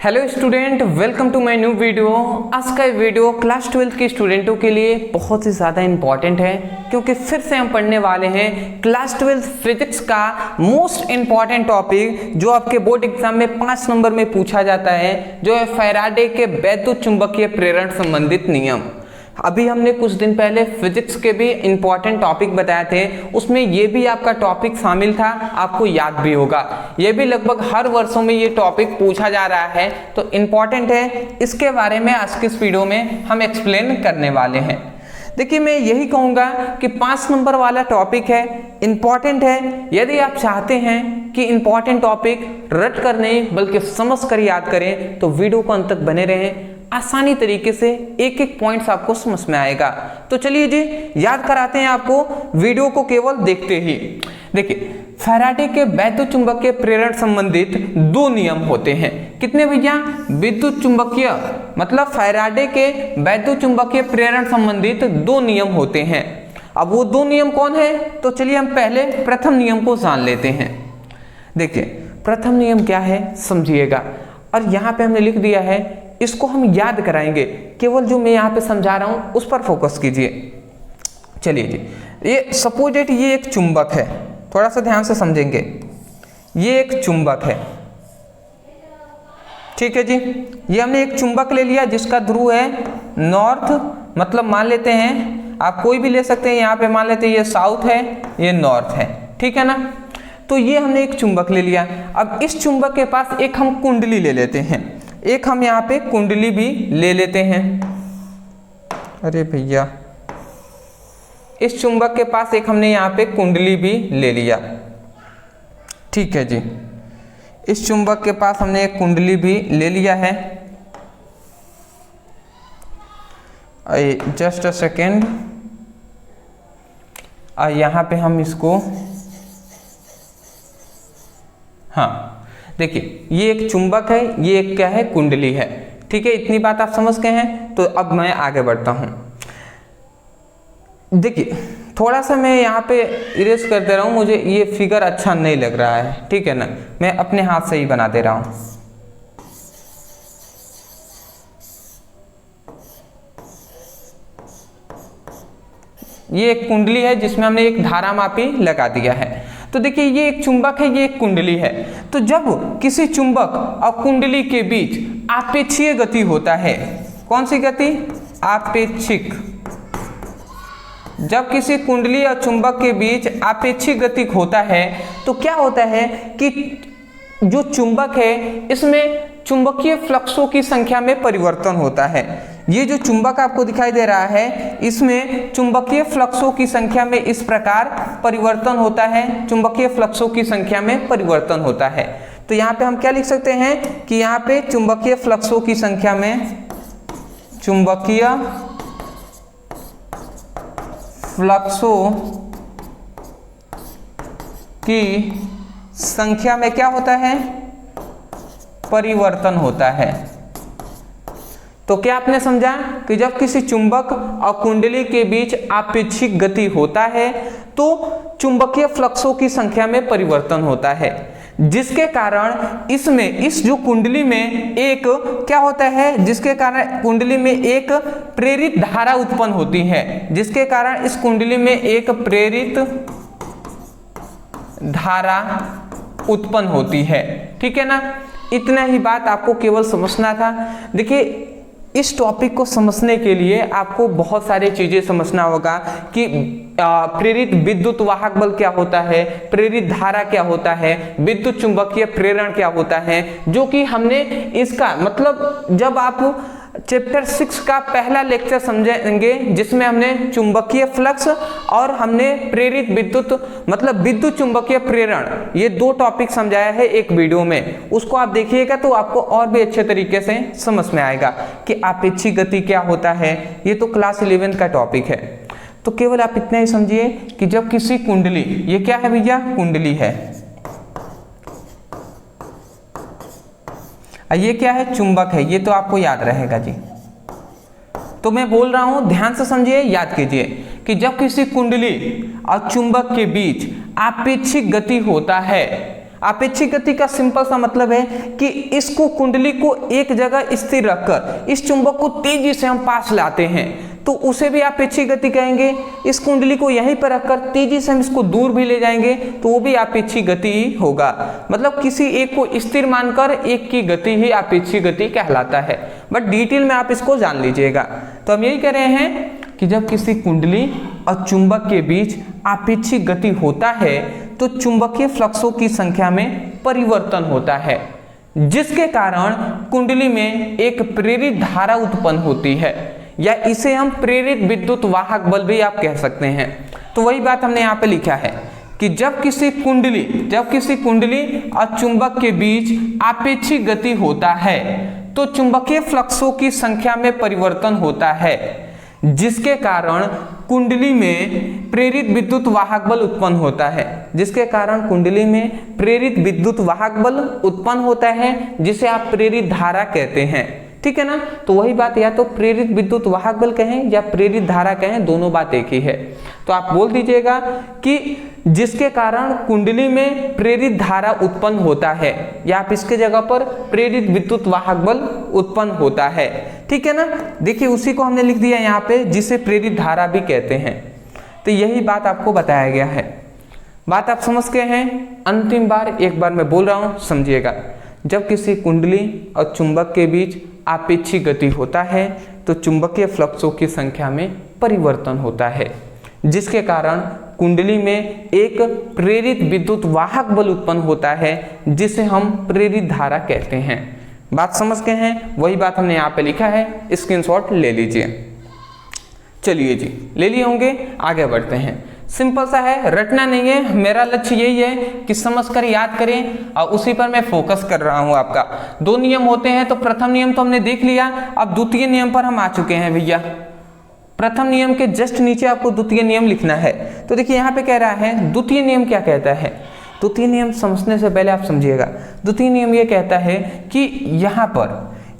Hello student, welcome to my new video. आज का video class 12 के स्टूडेंटों के लिए बहुत ही ज़्यादा इंपॉर्टेंट है, क्योंकि फिर से हम पढ़ने वाले हैं क्लास 12 फिजिक्स का मोस्ट इंपॉर्टेंट टॉपिक, जो आपके बोर्ड एग्जाम में 5 नंबर में पूछा जाता है, जो है फैराडे के वैद्युत चुंबकीय प्रेरण संबंधित नियम। अभी हमने कुछ दिन पहले फिजिक्स के भी इंपॉर्टेंट टॉपिक बताए थे, उसमें ये भी आपका टॉपिक शामिल था, आपको याद भी होगा। ये भी लगभग हर वर्षों में ये टॉपिक पूछा जा रहा है, तो इंपॉर्टेंट है। इसके बारे में आज के इस वीडियो में हम एक्सप्लेन करने वाले हैं। देखिए, मैं यही कहूँगा कि 5 नंबर वाला टॉपिक है, इंपॉर्टेंट है। यदि आप चाहते हैं कि इंपॉर्टेंट टॉपिक रट कर नहीं बल्कि समझ कर याद करें, तो वीडियो को अंत तक बने रहें। आसानी तरीके से एक एक पॉइंट्स आपको समझ में आएगा। तो चलिए जी, याद कराते हैं आपको वीडियो को केवल देखते ही। देखिए, फैराडे के वैद्युत चुंबकीय प्रेरण संबंधित 2 नियम होते हैं। कितने भैया? विद्युत चुंबकीय मतलब फैराडे के वैद्युत चुंबकीय प्रेरण संबंधित 2 नियम होते हैं। अब वो 2 नियम कौन है? तो चलिए हम पहले प्रथम नियम को जान लेते हैं। देखिए, प्रथम नियम क्या है समझिएगा, और यहाँ पे हमने लिख दिया है, इसको हम याद कराएंगे। केवल जो मैं यहाँ पे समझा रहा हूँ उस पर फोकस कीजिए। चलिए जी, ये सपोज इट ये एक चुंबक है, थोड़ा सा ध्यान से समझेंगे। ये एक चुंबक है, ठीक है जी। ये हमने एक चुंबक ले लिया जिसका ध्रुव है नॉर्थ, मतलब मान लेते हैं, आप कोई भी ले सकते हैं। यहाँ पे मान लेते हैं ये साउथ है, ये नॉर्थ है, ठीक है ना। तो ये हमने एक चुंबक ले लिया। अब इस चुंबक के पास एक हम कुंडली ले लेते हैं, एक हम यहाँ पे कुंडली भी ले लेते हैं। अरे भैया, इस चुंबक के पास एक हमने यहाँ पे कुंडली भी ले लिया, ठीक है जी। इस चुंबक के पास हमने एक कुंडली भी ले लिया है। जस्ट अ सेकेंड, यहाँ पे हम इसको, हाँ देखिए, ये एक चुंबक है, ये एक क्या है? कुंडली है, ठीक है। इतनी बात आप समझ गए हैं। तो अब मैं आगे बढ़ता हूं। देखिए, थोड़ा सा मैं यहाँ पे इरेज कर दे रहा हूँ, मुझे ये फिगर अच्छा नहीं लग रहा है, ठीक है ना। मैं अपने हाथ से ही बना दे रहा हूँ। ये एक कुंडली है जिसमें हमने एक धारामापी लगा दिया है। तो देखिए, ये एक चुंबक है, ये एक कुंडली है। तो जब किसी चुंबक और कुंडली के बीच आपेक्षीय गति होता है, कौन सी गति? आपेक्षिक। जब किसी कुंडली और चुंबक के बीच आपेक्षिक गति होता है, तो क्या होता है कि जो चुंबक है इसमें चुंबकीय फ्लक्सों की संख्या में परिवर्तन होता है। ये जो चुंबक आपको दिखाई दे रहा है, इसमें चुंबकीय फ्लक्सों की संख्या में इस प्रकार परिवर्तन होता है, चुंबकीय फ्लक्सों की संख्या में परिवर्तन होता है। तो यहाँ पे हम क्या लिख सकते हैं कि यहाँ पे चुंबकीय फ्लक्सों की संख्या में, चुंबकीय फ्लक्सों की संख्या में क्या होता है? परिवर्तन होता है। तो क्या आपने समझा कि जब किसी चुंबक और कुंडली के बीच आपेक्षिक गति होता है, तो चुंबकीय फ्लक्सों की संख्या में परिवर्तन होता है, जिसके कारण इसमें, इस जो कुंडली में एक क्या होता है, जिसके कारण कुंडली में एक प्रेरित धारा उत्पन्न होती है, जिसके कारण इस कुंडली में एक प्रेरित धारा उत्पन्न होती है, ठीक है ना। इतना ही बात आपको केवल समझना था। देखिए, इस टॉपिक को समझने के लिए आपको बहुत सारी चीजें समझना होगा कि प्रेरित विद्युत वाहक बल क्या होता है, प्रेरित धारा क्या होता है, विद्युत चुंबकीय प्रेरण क्या होता है, जो कि हमने इसका मतलब जब आप चैप्टर 6 का पहला लेक्चर समझेंगे, जिसमें हमने चुंबकीय फ्लक्स और हमने प्रेरित विद्युत मतलब विद्युत चुंबकीय प्रेरण, ये 2 टॉपिक समझाया है एक वीडियो में। उसको आप देखिएगा तो आपको और भी अच्छे तरीके से समझ में आएगा कि आपेक्षिक गति क्या होता है। ये तो क्लास 11 का टॉपिक है। तो केवल आप इतना ही समझिए कि जब किसी कुंडली, ये क्या है भैया? कुंडली है। ये क्या है? चुंबक है। ये तो आपको याद रहेगा जी। तो मैं बोल रहा हूं, ध्यान से समझिए, याद कीजिए कि जब किसी कुंडली और चुंबक के बीच आपेक्षिक गति होता है, आपेक्षिक गति का सिंपल सा मतलब है कि इसको कुंडली को एक जगह स्थिर रखकर इस चुंबक को तेजी से हम पास लाते हैं तो उसे भी आपेक्षिक गति कहेंगे। इस कुंडली को यहीं पर रखकर तेजी से हम इसको दूर भी ले जाएंगे तो वो भी आपेक्षिक गति ही होगा। मतलब किसी एक को स्थिर मानकर एक की गति ही आपेक्षिक गति कहलाता है। बट डिटेल में आप इसको जान लीजिएगा। तो हम यही कह रहे हैं कि जब किसी कुंडली और चुंबक के बीच आपेक्षिक गति होता है तो चुंबकीय फ्लक्सों की संख्या में परिवर्तन होता है, जिसके कारण कुंडली में एक प्रेरित धारा उत्पन्न होती है, या इसे हम प्रेरित विद्युत वाहक बल भी आप कह सकते हैं। तो वही बात हमने यहाँ पे लिखा है कि जब किसी कुंडली और चुंबक के बीच आपेक्षिक गति होता है तो चुंबकीय फ्लक्सों की संख्या में परिवर्तन होता है, जिसके कारण कुंडली में प्रेरित विद्युत वाहक बल उत्पन्न होता है, जिसे आप प्रेरित धारा कहते हैं। ठीक है ना। तो वही बात, या तो प्रेरित विद्युत वाहक बल कहें या प्रेरित धारा कहें, दोनों बात एक ही है। तो आप बोल दीजिएगा कि जिसके कारण कुंडली में प्रेरित धारा उत्पन्न होता है, या आप इसके जगह पर प्रेरित विद्युत वाहक बल उत्पन्न होता है। ठीक है ना। देखिए उसी को हमने लिख दिया यहाँ पे, जिसे प्रेरित धारा भी कहते हैं। तो यही बात आपको बताया गया है। बात आप समझ गए हैं। अंतिम बार एक बार मैं बोल रहा हूँ, समझिएगा। जब किसी कुंडली और चुंबक के बीच आपेक्षिक गति होता है तो चुंबकीय फ्लक्सों की संख्या में परिवर्तन होता है, जिसके कारण कुंडली में एक प्रेरित विद्युत वाहक बल उत्पन्न होता है, जिसे हम प्रेरित धारा कहते हैं। बात समझ गए हैं। वही बात हमने यहाँ पे लिखा है, स्क्रीनशॉट ले लीजिए। चलिए जी, ले लिए होंगे, आगे बढ़ते हैं। सिंपल सा है, रटना नहीं है। मेरा लक्ष्य यही है कि समझकर याद करें और उसी पर मैं फोकस कर रहा हूं। आपका 2 नियम होते हैं, तो प्रथम नियम तो हमने देख लिया। अब द्वितीय नियम पर हम आ चुके हैं भैया। प्रथम नियम के जस्ट नीचे आपको द्वितीय नियम लिखना है। तो देखिए यहाँ पे कह रहा है द्वितीय नियम क्या कहता है। द्वितीय नियम समझने से पहले आप समझिएगा। द्वितीय नियम ये कहता है कि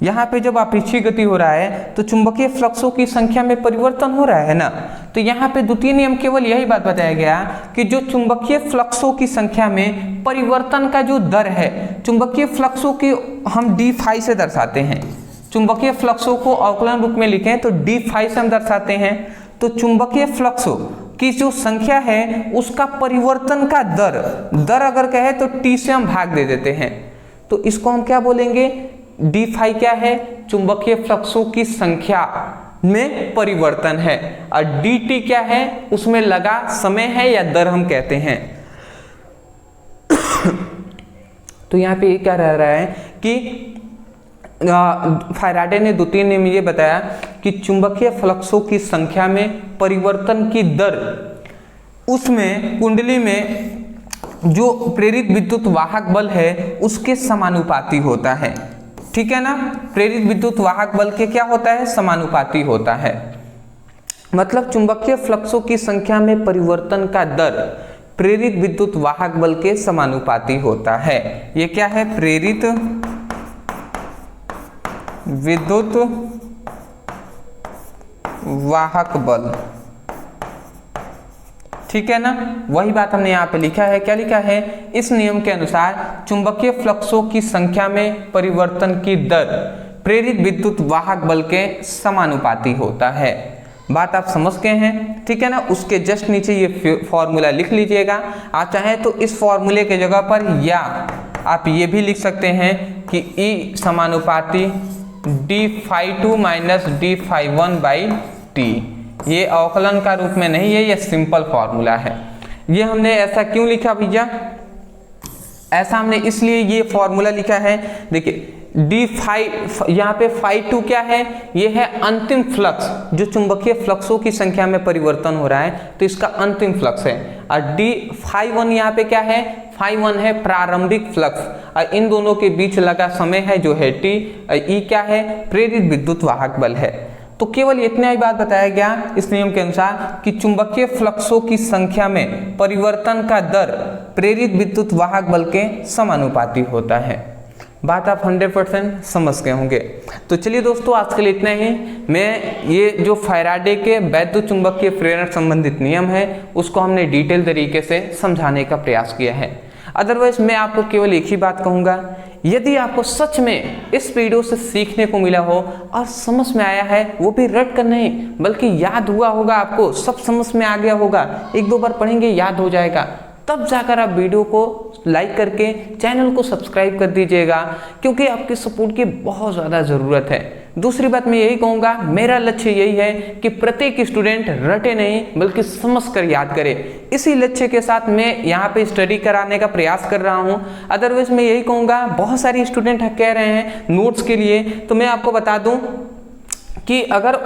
यहाँ पे जब आपेक्षिक गति हो रहा है तो चुंबकीय फ्लक्सों की संख्या में परिवर्तन हो रहा है ना। तो यहाँ पे द्वितीय नियम केवल यही बात बताया गया कि जो चुंबकीय फ्लक्सों की संख्या में परिवर्तन का जो दर है, चुंबकीय फ्लक्सों की हम डी फाई से दर्शाते हैं। चुंबकीय फ्लक्सों को अवकलन रूप में लिखें तो डी फाई से हम दर्शाते हैं। तो चुंबकीय फ्लक्सों की जो संख्या है उसका परिवर्तन का दर अगर कहे तो टी से हम भाग दे देते हैं। तो इसको हम क्या बोलेंगे, डी फाई क्या है, चुंबकीय फ्लक्सों की संख्या में परिवर्तन है, और डी टी क्या है, उसमें लगा समय है या दर हम कहते हैं। तो यहाँ पे क्या रह रहा है कि फैराडे ने द्वितीय नियम ये बताया कि चुंबकीय फ्लक्सों की संख्या में परिवर्तन की दर, उसमें कुंडली में जो प्रेरित विद्युत वाहक बल है उसके समानुपाती होता है। ठीक है ना। प्रेरित विद्युत वाहक बल के क्या होता है, समानुपाती होता है। मतलब चुंबकीय फ्लक्सों की संख्या में परिवर्तन का दर प्रेरित विद्युत वाहक बल के समानुपाती होता है। ये क्या है, प्रेरित विद्युत वाहक बल। ठीक है ना। वही बात हमने यहाँ पे लिखा है। क्या लिखा है, इस नियम के अनुसार चुंबकीय फ्लक्सों की संख्या में परिवर्तन की दर प्रेरित विद्युत वाहक बल के समानुपाती होता है। बात आप समझ गए हैं। ठीक है ना। उसके जस्ट नीचे ये फॉर्मूला लिख लीजिएगा। आप चाहें तो इस फॉर्मूले के जगह पर या आप ये भी लिख सकते हैं कि E समानुपाती d∅2 माइनस d∅1/t। ये अवकलन का रूप में नहीं है, ये सिंपल फॉर्मूला है। ये हमने ऐसा क्यों लिखा भैया, ऐसा हमने इसलिए ये फॉर्मूला लिखा है। देखिए d∅, यहाँ पे ∅2 क्या है, ये है अंतिम फ्लक्स, जो चुंबकीय फ्लक्सों की संख्या में परिवर्तन हो रहा है तो इसका अंतिम फ्लक्स है। और d∅1 यहाँ पे क्या है, ∅1 है प्रारंभिक फ्लक्स, और इन दोनों के बीच लगा समय है जो है t। E क्या है, प्रेरित विद्युत वाहक बल है। तो केवल इतना ही बात बताया गया इस नियम के अनुसार कि चुंबकीय फ्लक्सों की संख्या में परिवर्तन का दर प्रेरित विद्युत वाहक बल के समानुपाती होता है। बात आप 100% समझ गए होंगे। तो चलिए दोस्तों, आज के लिए इतना ही। मैं ये जो फैराडे के वैद्युत चुंबकीय प्रेरण संबंधित नियम है उसको हमने डिटेल तरीके से समझाने का प्रयास किया है। अदरवाइज मैं आपको केवल एक ही बात कहूँगा, यदि आपको सच में इस वीडियो से सीखने को मिला हो और समझ में आया है, वो भी रट कर नहीं बल्कि याद हुआ होगा, आपको सब समझ में आ गया होगा, एक दो बार पढ़ेंगे याद हो जाएगा, तब जाकर आप वीडियो को लाइक करके चैनल को सब्सक्राइब कर दीजिएगा, क्योंकि आपके सपोर्ट की बहुत ज़्यादा ज़रूरत है। दूसरी बात मैं यही कहूँगा, मेरा लक्ष्य यही है कि प्रत्येक स्टूडेंट रटे नहीं बल्कि समझ कर याद करे। इसी लक्ष्य के साथ मैं यहाँ पे स्टडी कराने का प्रयास कर रहा हूँ। अदरवाइज मैं यही कहूँगा, बहुत सारे स्टूडेंट कह रहे हैं नोट्स के लिए, तो मैं आपको बता दूँ कि अगर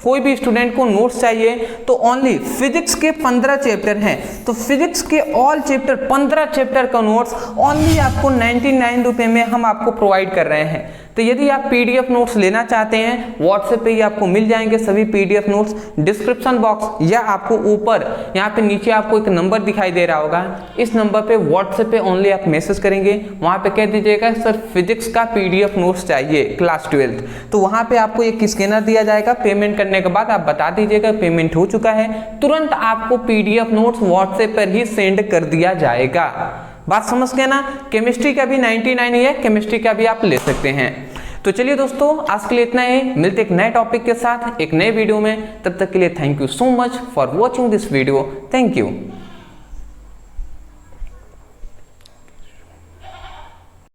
कोई भी स्टूडेंट को नोट्स चाहिए तो ओनली फिजिक्स के 15 चैप्टर हैं, तो फिजिक्स के ऑल चैप्टर 15 चैप्टर का नोट्स ओनली आपको 99 रुपये में हम आपको प्रोवाइड कर रहे हैं। तो यदि आप पीडीएफ नोट्स लेना चाहते हैं, व्हाट्सएप पे ही आपको मिल जाएंगे सभी पीडीएफ नोट्स। डिस्क्रिप्शन बॉक्स या आपको ऊपर यहाँ पे नीचे आपको एक नंबर दिखाई दे रहा होगा, इस नंबर पे व्हाट्सएप पे ओनली आप मैसेज करेंगे, वहाँ पे कह दीजिएगा सर फिजिक्स का पीडीएफ नोट्स चाहिए क्लास 12, तो वहाँ पे आपको एक स्कैनर दिया जाएगा। पेमेंट करने के बाद आप बता दीजिएगा पेमेंट हो चुका है, तुरंत आपको पीडीएफ नोट्स व्हाट्सएप पर ही सेंड कर दिया जाएगा। बात समझ गए ना। केमिस्ट्री का भी 99 ही है, केमिस्ट्री का भी आप ले सकते हैं। तो चलिए दोस्तों, आज के लिए इतना ही, मिलते एक नए टॉपिक के साथ एक नए वीडियो में। तब तक के लिए thank you so much for watching this video. Thank you.